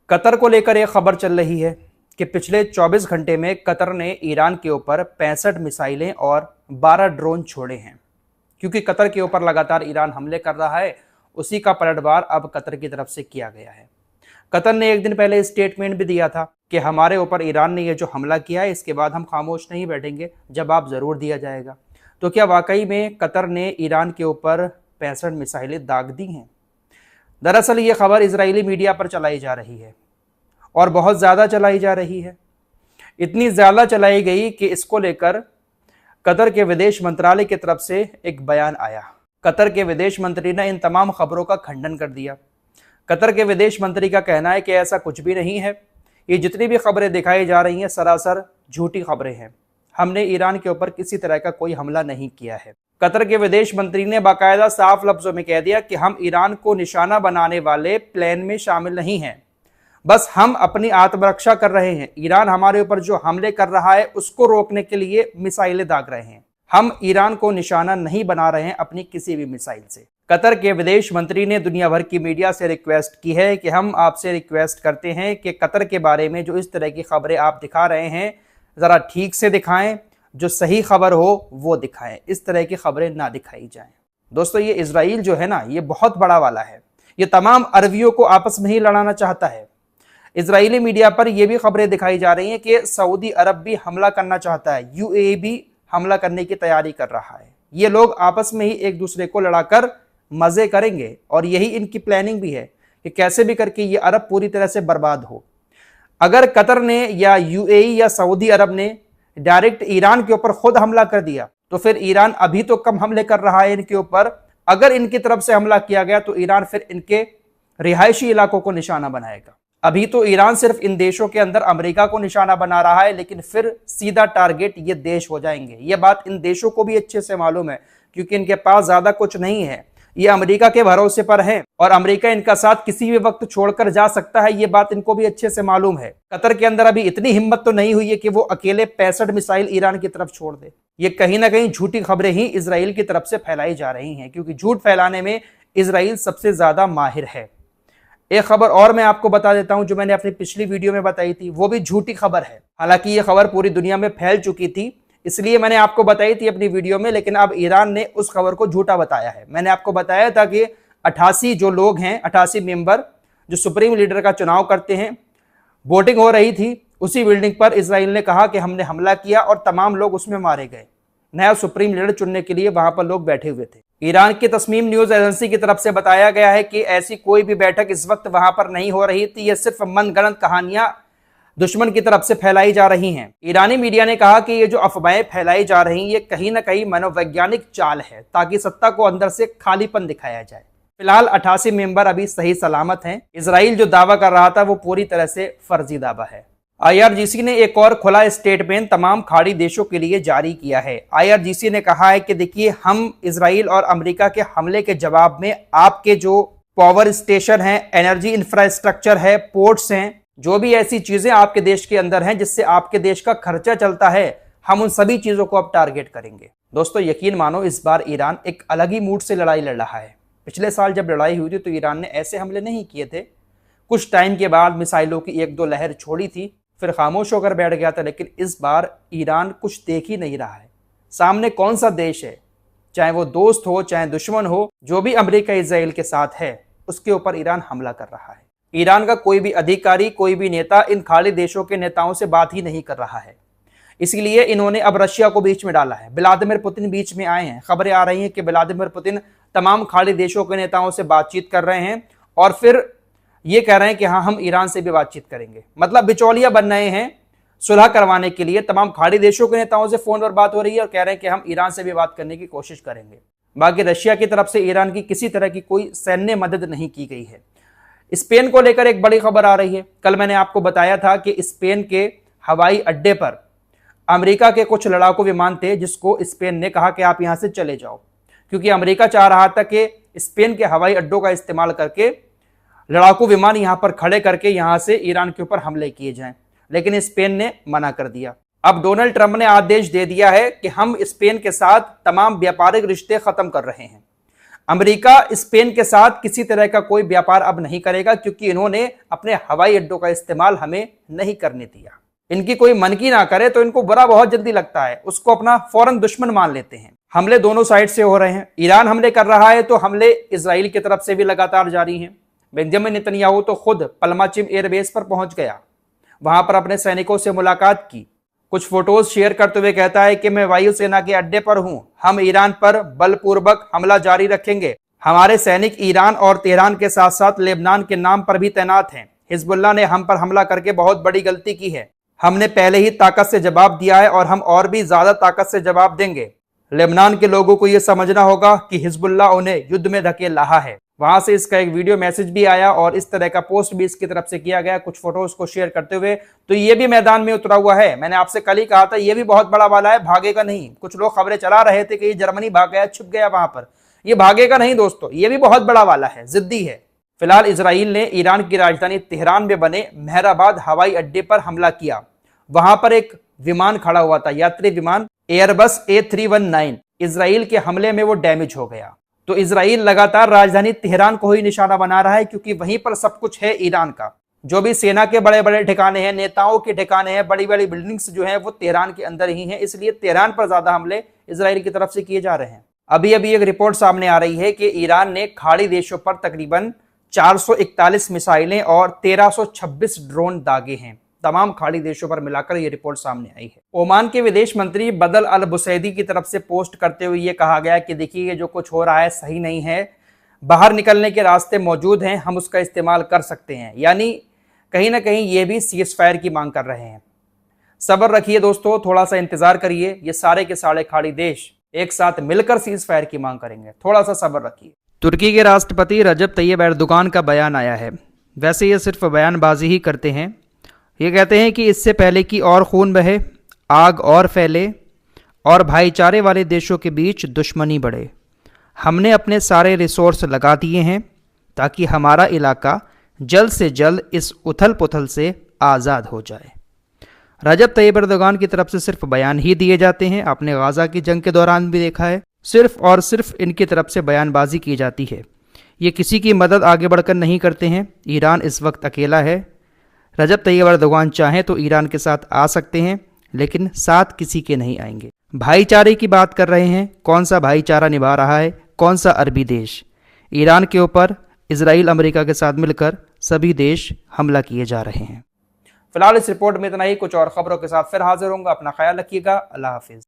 Qatar को लेकर एक खबर चल रही है कि पिछले 24 घंटे में कतर ने ईरान के ऊपर 65 मिसाइलें और 12 ड्रोन छोड़े हैं। क्योंकि कतर के ऊपर लगातार ईरान हमले कर रहा है, उसी का पलटवार अब कतर की तरफ से किया गया है। कतर ने एक दिन पहले स्टेटमेंट भी दिया था कि हमारे ऊपर ईरान ने ये जो हमला किया है, इसके बाद हम खामोश नहीं बैठेंगे, जवाब जरूर दिया जाएगा। तो क्या वाकई में कतर ने ईरान के ऊपर 65 मिसाइलें दाग दी हैं? दरअसल ये खबर इजरायली मीडिया पर चलाई जा रही है और बहुत ज़्यादा चलाई जा रही है। इतनी ज़्यादा चलाई गई कि इसको लेकर कतर के विदेश मंत्रालय की तरफ से एक बयान आया। कतर के विदेश मंत्री ने इन तमाम खबरों का खंडन कर दिया। कतर के विदेश मंत्री का कहना है कि ऐसा कुछ भी नहीं है, ये जितनी भी खबरें दिखाई जा रही हैं सरासर झूठी खबरें हैं। हमने ईरान के ऊपर किसी तरह का कोई हमला नहीं किया है। कतर के विदेश मंत्री ने बाकायदा साफ लफ्जों में कह दिया कि हम ईरान को निशाना बनाने वाले प्लान में शामिल नहीं हैं, बस हम अपनी आत्मरक्षा कर रहे हैं। ईरान हमारे ऊपर जो हमले कर रहा है उसको रोकने के लिए मिसाइलें दाग रहे हैं। हम ईरान को निशाना नहीं बना रहे हैं अपनी किसी भी मिसाइल से। कतर के विदेश मंत्री ने दुनिया भर की मीडिया से रिक्वेस्ट की है कि हम आपसे रिक्वेस्ट करते हैं कि कतर के बारे में जो इस तरह की खबरें आप दिखा रहे हैं ज़रा ठीक से दिखाएं, जो सही खबर हो वो दिखाएं, इस तरह की खबरें ना दिखाई जाएं। दोस्तों, ये इजराइल जो है ना, ये बहुत बड़ा वाला है। ये तमाम अरबियों को आपस में ही लड़ाना चाहता है। इजरायली मीडिया पर यह भी खबरें दिखाई जा रही हैं कि सऊदी अरब भी हमला करना चाहता है, यूएई भी हमला करने की तैयारी कर रहा है। ये लोग आपस में ही एक दूसरे को लड़ाकर मजे करेंगे और यही इनकी प्लानिंग भी है कि कैसे भी करके ये अरब पूरी तरह से बर्बाद हो। अगर कतर ने या यूएई या सऊदी अरब ने डायरेक्ट ईरान के ऊपर खुद हमला कर दिया तो फिर ईरान अभी तो कम हमले कर रहा है इनके ऊपर, अगर इनकी तरफ से हमला किया गया तो ईरान फिर इनके रिहायशी इलाकों को निशाना बनाएगा। अभी तो ईरान सिर्फ इन देशों के अंदर अमेरिका को निशाना बना रहा है, लेकिन फिर सीधा टारगेट ये देश हो जाएंगे। ये बात इन देशों को भी अच्छे से मालूम है, क्योंकि इनके पास ज्यादा कुछ नहीं है। ये अमेरिका के भरोसे पर हैं और अमेरिका इनका साथ किसी भी वक्त छोड़कर जा सकता है, ये बात इनको भी अच्छे से मालूम है। कतर के अंदर अभी इतनी हिम्मत तो नहीं हुई है कि वो अकेले 65 मिसाइल ईरान की तरफ छोड़ दे। ये कहीं ना कहीं झूठी खबरें ही इजराइल की तरफ से फैलाई जा रही हैं, क्योंकि झूठ फैलाने में इजराइल सबसे ज्यादा माहिर है। एक खबर और मैं आपको बता देता हूं जो मैंने अपनी पिछली वीडियो में बताई थी, वो भी झूठी खबर है। हालांकि ये खबर पूरी दुनिया में फैल चुकी थी, इसलिए मैंने आपको बताई थी अपनी वीडियो में, लेकिन अब ईरान ने उस खबर को झूठा बताया है। मैंने आपको बताया था कि 88 जो लोग हैं, 88 मेंबर जो सुप्रीम लीडर का चुनाव करते हैं, वोटिंग हो रही थी, उसी बिल्डिंग पर इजराइल ने कहा कि हमने हमला किया और तमाम लोग उसमें मारे गए। नया सुप्रीम लीडर चुनने के लिए वहां पर लोग बैठे हुए थे। ईरान की तस्मीम न्यूज एजेंसी की तरफ से बताया गया है कि ऐसी कोई भी बैठक इस वक्त वहां पर नहीं हो रही थी। यह सिर्फ मनगढ़ंत कहानियां दुश्मन की तरफ से फैलाई जा रही हैं। ईरानी मीडिया ने कहा कि ये जो अफवाहें फैलाई जा रही हैं, ये कहीं ना कहीं मनोवैज्ञानिक चाल है, ताकि सत्ता को अंदर से खालीपन दिखाया जाए। फिलहाल 88 मेंबर अभी सही सलामत हैं। इजराइल जो दावा कर रहा था वो पूरी तरह से फर्जी दावा है। आईआरजीसी ने एक और खुला स्टेटमेंट तमाम खाड़ी देशों के लिए जारी किया है। आईआरजीसी ने कहा है कि देखिए, हम इजराइल और अमेरिका के हमले के जवाब में आपके जो पावर स्टेशन है, एनर्जी इंफ्रास्ट्रक्चर है, पोर्ट्स हैं, जो भी ऐसी चीजें आपके देश के अंदर हैं जिससे आपके देश का खर्चा चलता है, हम उन सभी चीजों को अब टारगेट करेंगे। दोस्तों, यकीन मानो इस बार ईरान एक अलग ही मूड से लड़ाई लड़ रहा है। पिछले साल जब लड़ाई हुई थी तो ईरान ने ऐसे हमले नहीं किए थे। कुछ टाइम के बाद मिसाइलों की एक दो लहर छोड़ी थी, फिर खामोश होकर बैठ गया था। लेकिन इस बार ईरान कुछ देख ही नहीं रहा है। सामने कौन सा देश है, चाहे वो दोस्त हो चाहे दुश्मन हो, जो भी अमेरिका इजराइल के साथ है, उसके ऊपर ईरान हमला कर रहा है। ईरान का कोई भी अधिकारी, कोई भी नेता इन खाड़ी देशों के नेताओं से बात ही नहीं कर रहा है। इसीलिए इन्होंने अब रशिया को बीच में डाला है। व्लादिमीर पुतिन बीच में आए हैं। खबरें आ रही हैं कि व्लादिमीर पुतिन तमाम खाड़ी देशों के नेताओं से बातचीत कर रहे हैं और फिर ये कह रहे हैं कि हाँ, हम ईरान से भी बातचीत करेंगे। मतलब बिचौलिया बन रहे हैं सुलह करवाने के लिए। तमाम खाड़ी देशों के नेताओं से फोन पर बात हो रही है और कह रहे हैं कि हम ईरान से भी बात करने की कोशिश करेंगे। बाकी रशिया की तरफ से ईरान की किसी तरह की कोई सैन्य मदद नहीं की गई है। स्पेन को लेकर एक बड़ी खबर आ रही है। कल मैंने आपको बताया था कि स्पेन के हवाई अड्डे पर अमेरिका के कुछ लड़ाकू विमान थे, जिसको स्पेन ने कहा कि आप यहां से चले जाओ, क्योंकि अमेरिका चाह रहा था कि स्पेन के हवाई अड्डों का इस्तेमाल करके लड़ाकू विमान यहां पर खड़े करके यहां से ईरान के ऊपर हमले किए जाएं, लेकिन स्पेन ने मना कर दिया। अब डोनाल्ड ट्रंप ने आदेश दे दिया है कि हम स्पेन के साथ तमाम व्यापारिक रिश्ते खत्म कर रहे हैं। अमेरिका स्पेन के साथ किसी तरह का कोई व्यापार अब नहीं करेगा, क्योंकि इन्होंने अपने हवाई अड्डों का इस्तेमाल हमें नहीं करने दिया। इनकी कोई मन की ना करे तो इनको बुरा बहुत जल्दी लगता है, उसको अपना फौरन दुश्मन मान लेते हैं। हमले दोनों साइड से हो रहे हैं। ईरान हमले कर रहा है तो हमले इजराइल की तरफ से भी लगातार जारी हैं। बेंजामिन नेतन्याहू तो खुद पलमाचिम एयरबेस पर पहुंच गया, वहां पर अपने सैनिकों से मुलाकात की। कुछ फोटोज शेयर करते हुए कहता है कि मैं वायुसेना के अड्डे पर हूं, हम ईरान पर बलपूर्वक हमला जारी रखेंगे। हमारे सैनिक ईरान और तेहरान के साथ साथ लेबनान के नाम पर भी तैनात हैं। हिजबुल्लाह ने हम पर हमला करके बहुत बड़ी गलती की है। हमने पहले ही ताकत से जवाब दिया है और हम और भी ज्यादा ताकत से जवाब देंगे। लेबनान के लोगों को यह समझना होगा कि हिजबुल्लाह उन्हें युद्ध में धकेल रहा है। वहां से इसका एक वीडियो मैसेज भी आया और इस तरह का पोस्ट भी इसकी तरफ से किया गया, कुछ फोटोज को शेयर करते हुए। तो ये भी मैदान में उतरा हुआ है। मैंने आपसे कल ही कहा था ये भी बहुत बड़ा वाला है, भागेगा नहीं। कुछ लोग खबरें चला रहे थे कि ये जर्मनी भाग गया, छुप गया वहां पर। ये भागेगा नहीं दोस्तों, ये भी बहुत बड़ा वाला है, जिद्दी है। फिलहाल इजराइल ने ईरान की राजधानी तेहरान में बने मेहराबाद हवाई अड्डे पर हमला किया। वहां पर एक विमान खड़ा हुआ था, यात्री विमान एयरबस A319। इजराइल के हमले में वो डैमेज हो गया। तो इजराइल लगातार राजधानी तेहरान को ही निशाना बना रहा है, क्योंकि वहीं पर सब कुछ है ईरान का। जो भी सेना के बड़े बड़े ठिकाने हैं, नेताओं के ठिकाने हैं, बड़ी बड़ी बिल्डिंग्स जो हैं वो तेहरान के अंदर ही हैं। इसलिए तेहरान पर ज्यादा हमले इजराइल की तरफ से किए जा रहे हैं। अभी अभी एक रिपोर्ट सामने आ रही है कि ईरान ने खाड़ी देशों पर तकरीबन 441 मिसाइलें और 1326 ड्रोन दागे हैं। तमाम खाड़ी देशों पर मिलाकर यह रिपोर्ट सामने आई है। ओमान के विदेश मंत्री बदल अल बुसैदी की तरफ से पोस्ट करते हुए यह कहा गया कि देखिए ये जो कुछ हो रहा है सही नहीं है, बाहर निकलने के रास्ते मौजूद हैं, हम उसका इस्तेमाल कर सकते हैं। यानी कहीं ना कहीं ये भी सीज फायर की मांग कर रहे हैं। सब्र रखिए दोस्तों, थोड़ा सा इंतजार करिए। ये सारे के सारे खाड़ी देश एक साथ मिलकर सीज फायर की मांग करेंगे, थोड़ा सा सब्र रखिए। तुर्की के राष्ट्रपति रजब तैयब एर्दोगान का बयान आया है। वैसे ये सिर्फ बयानबाजी ही करते हैं। ये कहते हैं कि इससे पहले कि और खून बहे, आग और फैले और भाईचारे वाले देशों के बीच दुश्मनी बढ़े, हमने अपने सारे रिसोर्स लगा दिए हैं ताकि हमारा इलाका जल्द से जल्द इस उथल पुथल से आज़ाद हो जाए। रजब तैयब एर्दोगान की तरफ से सिर्फ बयान ही दिए जाते हैं। आपने गाज़ा की जंग के दौरान भी देखा है, सिर्फ और सिर्फ इनकी तरफ से बयानबाजी की जाती है। ये किसी की मदद आगे बढ़कर नहीं करते हैं। ईरान इस वक्त अकेला है। रजब तैयब एर्दोगान चाहें तो ईरान के साथ आ सकते हैं, लेकिन साथ किसी के नहीं आएंगे। भाईचारे की बात कर रहे हैं, कौन सा भाईचारा निभा रहा है, कौन सा अरबी देश? ईरान के ऊपर इजराइल अमेरिका के साथ मिलकर सभी देश हमला किए जा रहे हैं। फिलहाल इस रिपोर्ट में इतना ही। कुछ और खबरों के साथ फिर हाजिर होंगे। अपना ख्याल रखिएगा। अल्लाह हाफिज।